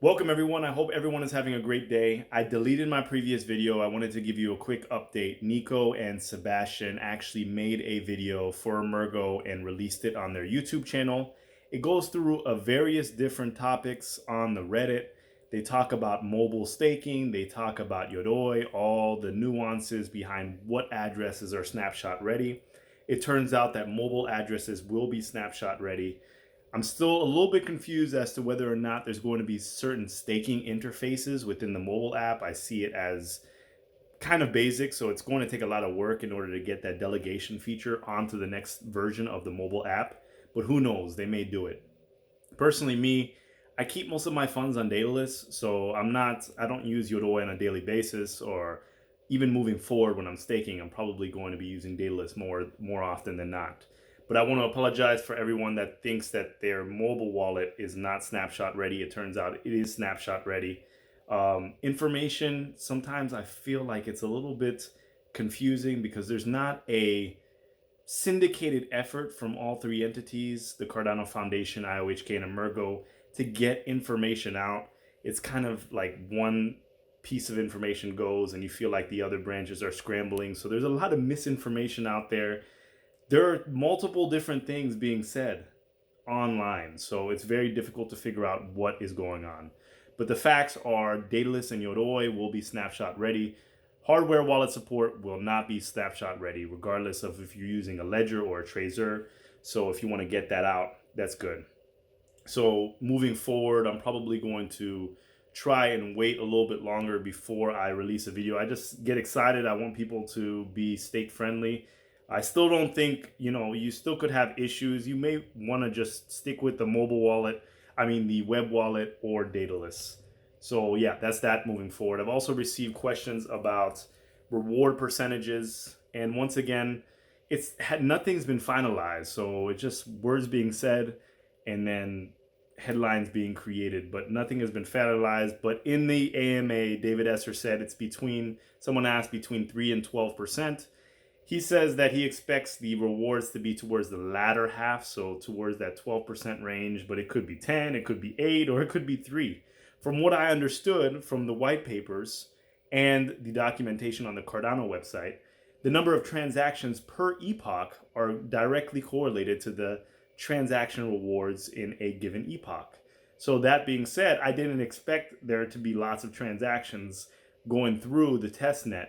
Welcome everyone. I hope everyone is having a great day. I deleted my previous video. I wanted to give you a quick update. Nico and Sebastian actually made a video for Emergo and released it on their YouTube channel. It goes through various different topics on the Reddit. They talk about mobile staking. They talk about Yoroi, all the nuances behind what addresses are snapshot ready. It turns out that mobile addresses will be snapshot ready. I'm still a little bit confused as to whether or not there's going to be certain staking interfaces within the mobile app. I see it as kind of basic, so it's going to take a lot of work in order to get that delegation feature onto the next version of the mobile app. But who knows? They may do it. Personally, I keep most of my funds on Daedalus, so I don't use Yoroi on a daily basis, or even moving forward when I'm staking, I'm probably going to be using Daedalus more often than not. But I want to apologize for everyone that thinks that their mobile wallet is not snapshot ready. It turns out it is snapshot ready. Information, sometimes I feel like it's a little bit confusing because there's not a syndicated effort from all three entities, the Cardano Foundation, IOHK, and Emergo, to get information out. It's kind of like one piece of information goes and you feel like the other branches are scrambling. So there's a lot of misinformation out there. There are multiple different things being said online, so it's very difficult to figure out what is going on. But the facts are Daedalus and Yoroi will be snapshot ready. Hardware wallet support will not be snapshot ready, regardless of if you're using a ledger or a Trezor. So if you want to get that out, that's good. So moving forward, I'm probably going to try and wait a little bit longer before I release a video. I just get excited. I want people to be stake friendly. I still don't think, you still could have issues. You may want to just stick with the mobile wallet, the web wallet or Daedalus. So yeah, that's that moving forward. I've also received questions about reward percentages. And once again, nothing's been finalized. So it's just words being said and then headlines being created, but nothing has been finalized. But in the AMA, David Esser said someone asked between 3 and 12%. He says that he expects the rewards to be towards the latter half, so towards that 12% range, but it could be 10, it could be 8, or it could be 3. From what I understood from the white papers and the documentation on the Cardano website, the number of transactions per epoch are directly correlated to the transaction rewards in a given epoch. So that being said, I didn't expect there to be lots of transactions going through the testnet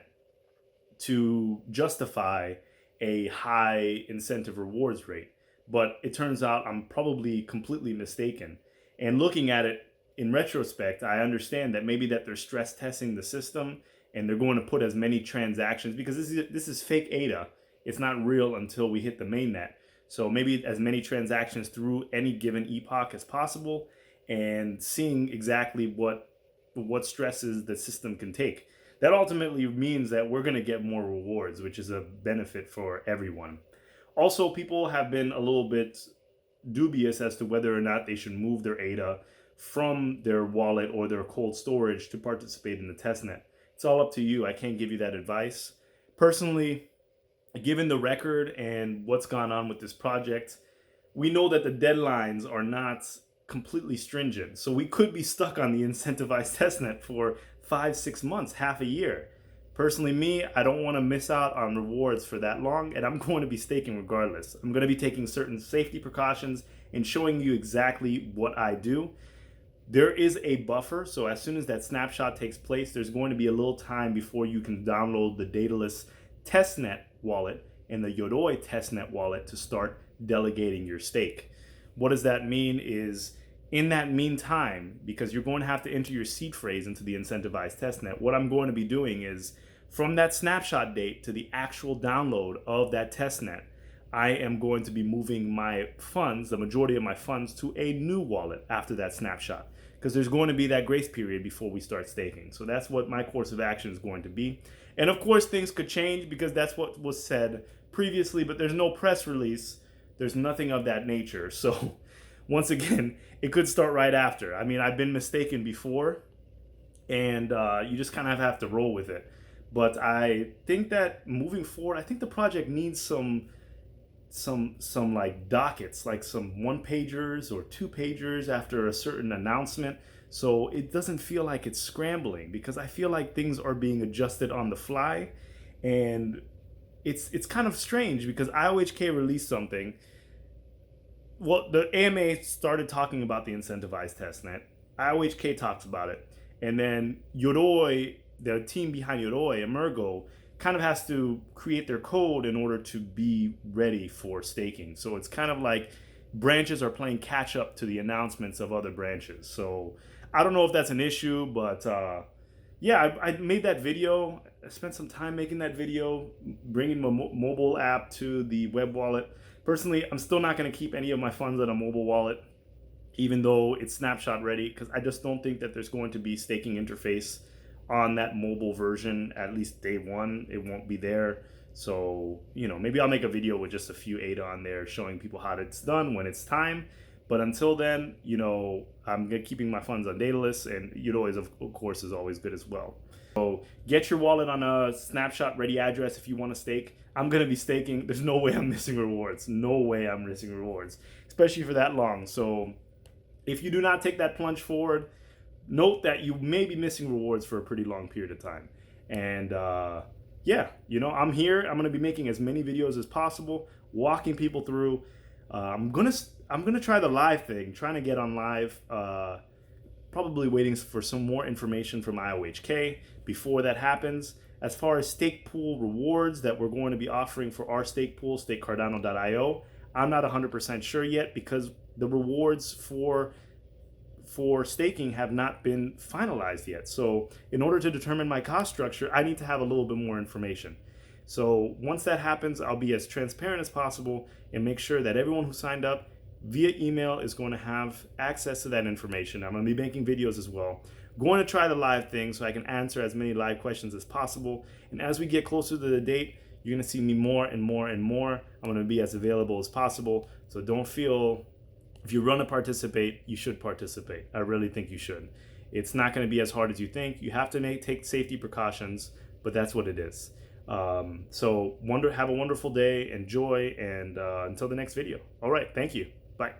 to justify a high incentive rewards rate. But it turns out I'm probably completely mistaken. And looking at it in retrospect, I understand that maybe that they're stress testing the system and they're going to put as many transactions, because this is fake ADA. It's not real until we hit the mainnet. So maybe as many transactions through any given epoch as possible, and seeing exactly what stresses the system can take. That ultimately means that we're going to get more rewards, which is a benefit for everyone. Also, people have been a little bit dubious as to whether or not they should move their ADA from their wallet or their cold storage to participate in the testnet. It's all up to you. I can't give you that advice. Personally, given the record and what's gone on with this project, we know that the deadlines are not completely stringent. So we could be stuck on the incentivized testnet for 5-6 months, half a year. Personally, I don't want to miss out on rewards for that long, and I'm going to be staking regardless. I'm going to be taking certain safety precautions and showing you exactly what I do. There is a buffer, so as soon as that snapshot takes place, there's going to be a little time before you can download the Daedalus testnet wallet and the Yoroi testnet wallet to start delegating your stake. What does that mean is, in that meantime, because you're going to have to enter your seed phrase into the incentivized testnet, what I'm going to be doing is, from that snapshot date to the actual download of that testnet, I am going to be moving my funds, the majority of my funds, to a new wallet after that snapshot, because there's going to be that grace period before we start staking. So that's what my course of action is going to be. And of course, things could change because that's what was said previously, but there's no press release. There's nothing of that nature. So once again, it could start right after. I've been mistaken before, and you just kind of have to roll with it. But I think that moving forward, I think the project needs some like dockets, like some 1-pagers or 2-pagers after a certain announcement, So it doesn't feel like it's scrambling, because I feel like things are being adjusted on the fly. And it's kind of strange because IOHK released something. Well, the AMA started talking about the incentivized testnet. IOHK talks about it, and then Yoroi, the team behind Yoroi, Emergo, kind of has to create their code in order to be ready for staking. So it's kind of like branches are playing catch up to the announcements of other branches. So I don't know if that's an issue, but yeah, I made that video. I spent some time making that video, bringing my mobile app to the web wallet. Personally, I'm still not going to keep any of my funds on a mobile wallet, even though it's snapshot ready, because I just don't think that there's going to be staking interface on that mobile version. At least day one, it won't be there. So, maybe I'll make a video with just a few ADA on there showing people how it's done when it's time. But until then, I'm keeping my funds on Daedalus, and Yoroi, of course, is always good as well. So get your wallet on a snapshot ready address if you want to stake. I'm going to be staking. There's no way I'm missing rewards. No way I'm missing rewards, especially for that long. So if you do not take that plunge forward, note that you may be missing rewards for a pretty long period of time. And yeah, I'm here. I'm going to be making as many videos as possible, walking people through. I'm gonna try the live thing, trying to get on live. Probably waiting for some more information from IOHK before that happens. As far as stake pool rewards that we're going to be offering for our stake pool, stakecardano.io, I'm not 100% sure yet, because the rewards for staking have not been finalized yet. So in order to determine my cost structure, I need to have a little bit more information. So once that happens, I'll be as transparent as possible and make sure that everyone who signed up via email is going to have access to that information. I'm going to be making videos as well. Going to try the live thing so I can answer as many live questions as possible. And as we get closer to the date, you're going to see me more and more and more. I'm going to be as available as possible. So don't feel, if you want to participate, you should participate. I really think you should. It's not going to be as hard as you think. You have to take safety precautions, but that's what it is. So have a wonderful day, enjoy, and until the next video. All right, thank you. Bye.